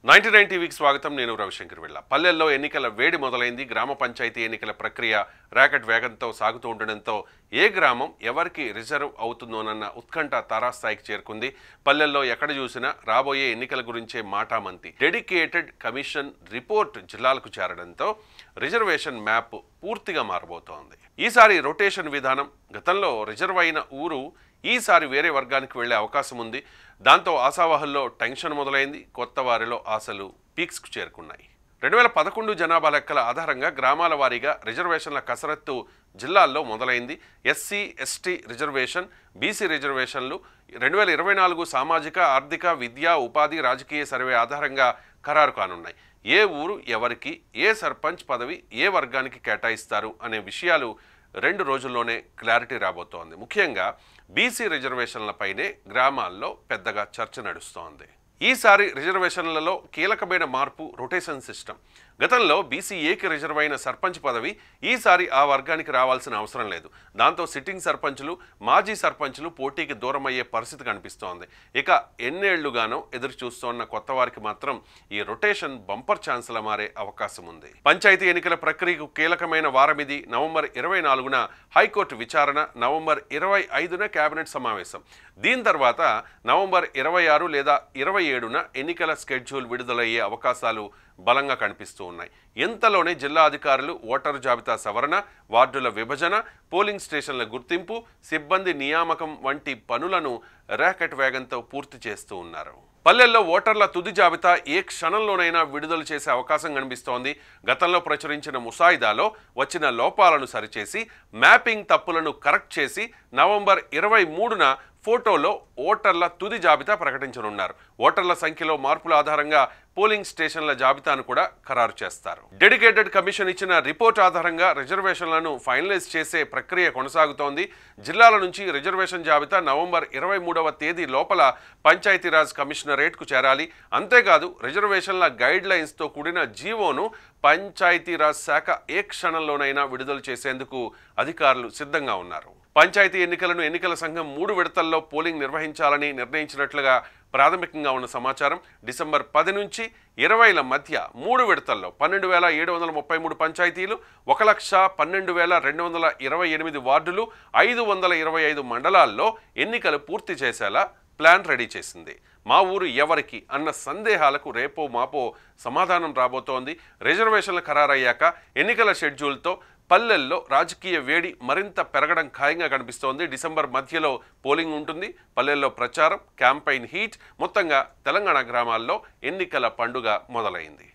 99 టీవీకి స్వాగతం. నేను రవిశంకర్ వెళ్ళ. పల్లెల్లో ఎన్నికల వేడి మొదలైంది. గ్రామ పంచాయతీ ఎన్నికల ప్రక్రియ రాకెట్ వేగంతో సాగుతూ ఉండడంతో ఏ గ్రామం ఎవరికి రిజర్వ్ అవుతుందోనన్న ఉత్కంఠ తారాస్థాయికి చేరుకుంది. పల్లెల్లో ఎక్కడ చూసినా రాబోయే ఎన్నికల గురించే మాటామంతి. డెడికేటెడ్ కమిషన్ రిపోర్ట్ జిల్లాలకు చేరడంతో రిజర్వేషన్ మ్యాప్ పూర్తిగా మారబోతోంది. ఈసారి రొటేషన్ విధానం. గతంలో రిజర్వ్ అయిన ఊరు ఈసారి వేరే వర్గానికి వెళ్లే అవకాశం ఉంది. దాంతో ఆశావాహుల్లో టెన్షన్ మొదలైంది. కొత్త వారిలో ఆశలు పీక్స్కు చేరుకున్నాయి. 2011 జనాభా లెక్కల ఆధారంగా గ్రామాల వారీగా రిజర్వేషన్ల కసరత్తు జిల్లాల్లో మొదలైంది. ఎస్సీ ఎస్టీ రిజర్వేషన్, బీసీ రిజర్వేషన్లు 2024 సామాజిక ఆర్థిక విద్యా ఉపాధి రాజకీయ సర్వే ఆధారంగా ఖరారు కానున్నాయి. ఏ ఊరు ఎవరికి ఏ సర్పంచ్ పదవి ఏ వర్గానికి కేటాయిస్తారు అనే విషయాలు 2 రోజుల్లోనే క్లారిటీ రాబోతోంది. ముఖ్యంగా బీసీ రిజర్వేషన్లపైనే గ్రామాల్లో పెద్దగా చర్చ నడుస్తోంది. ఈసారి రిజర్వేషన్లలో కీలకమైన మార్పు రొటేషన్ సిస్టమ్. గతంలో బీసీఏకి రిజర్వ్ అయిన సర్పంచ్ పదవి ఈసారి ఆ వర్గానికి రావాల్సిన అవసరం లేదు. దాంతో సిట్టింగ్ సర్పంచులు, మాజీ సర్పంచులు పోటీకి దూరమయ్యే పరిస్థితి కనిపిస్తోంది. ఇక ఎన్నేళ్లుగానో ఎదురు చూస్తోన్న కొత్త వారికి మాత్రం ఈ రొటేషన్ బంపర్ ఛాన్స్లా మారే అవకాశం ఉంది. పంచాయతీ ఎన్నికల ప్రక్రియకు కీలకమైన వారమిది. నవంబర్ 24న హైకోర్టు విచారణ, నవంబర్ 25న కేబినెట్ సమావేశం. దీని తర్వాత నవంబర్ 26 లేదా 27న ఎన్నికల స్కెడ్యూల్ విడుదలయ్యే అవకాశాలు బలంగా కనిపిస్తూ ఉన్నాయి. ఇంతలోనే జిల్లా అధికారులు ఓటరు జాబితా సవరణ, వార్డుల విభజన, పోలింగ్ స్టేషన్ల గుర్తింపు, సిబ్బంది నియామకం వంటి పనులను రాకెట్ వేగంతో పూర్తి చేస్తూ ఉన్నారు. పల్లెల్లో ఓటర్ల తుది జాబితా ఏ క్షణంలోనైనా విడుదల చేసే అవకాశం కనిపిస్తోంది. గతంలో ప్రచురించిన ముసాయిదాలో వచ్చిన లోపాలను సరిచేసి, మ్యాపింగ్ తప్పులను కరెక్ట్ చేసి నవంబర్ 23న ఫోటోలో ఓటర్ల తుది జాబితా ప్రకటించనున్నారు. ఓటర్ల సంఖ్యలో మార్పుల ఆధారంగా పోలింగ్ స్టేషన్ల జాబితాను కూడా ఖరారు చేస్తారు. డెడికేటెడ్ కమిషన్ ఇచ్చిన రిపోర్ట్ ఆధారంగా రిజర్వేషన్లను ఫైనలైజ్ చేసే ప్రక్రియ కొనసాగుతోంది. జిల్లాల నుంచి రిజర్వేషన్ జాబితా నవంబర్ 23వ తేదీ లోపల పంచాయతీరాజ్ కమిషనరేట్కు చేరాలి. అంతేకాదు రిజర్వేషన్ల గైడ్ లైన్స్తో కూడిన జీవోను పంచాయతీరాజ్ శాఖ ఏ క్షణంలోనైనా విడుదల చేసేందుకు అధికారులు సిద్ధంగా ఉన్నారు. పంచాయతీ ఎన్నికలను ఎన్నికల సంఘం 3 విడతల్లో పోలింగ్ నిర్వహించాలని నిర్ణయించినట్లుగా ప్రాథమికంగా ఉన్న సమాచారం. డిసెంబర్ 10 నుంచి 20ల మధ్య 3 విడతల్లో 12,733 పంచాయతీలు, 1,12,228 వార్డులు, 525 మండలాల్లో ఎన్నికలు పూర్తి చేసేలా ప్లాన్ రెడీ చేసింది. మా ఊరు ఎవరికి అన్న సందేహాలకు రేపో మాపో సమాధానం రాబోతోంది. రిజర్వేషన్లు ఖరారయ్యాక ఎన్నికల షెడ్యూల్తో పల్లెల్లో రాజకీయ వేడి మరింత పెరగడం ఖాయంగా కనిపిస్తోంది. డిసెంబర్ మధ్యలో పోలింగ్ ఉంటుంది. పల్లెల్లో ప్రచారం, క్యాంపెయిన్ హీట్. మొత్తంగా తెలంగాణ గ్రామాల్లో ఎన్నికల పండుగ మొదలైంది.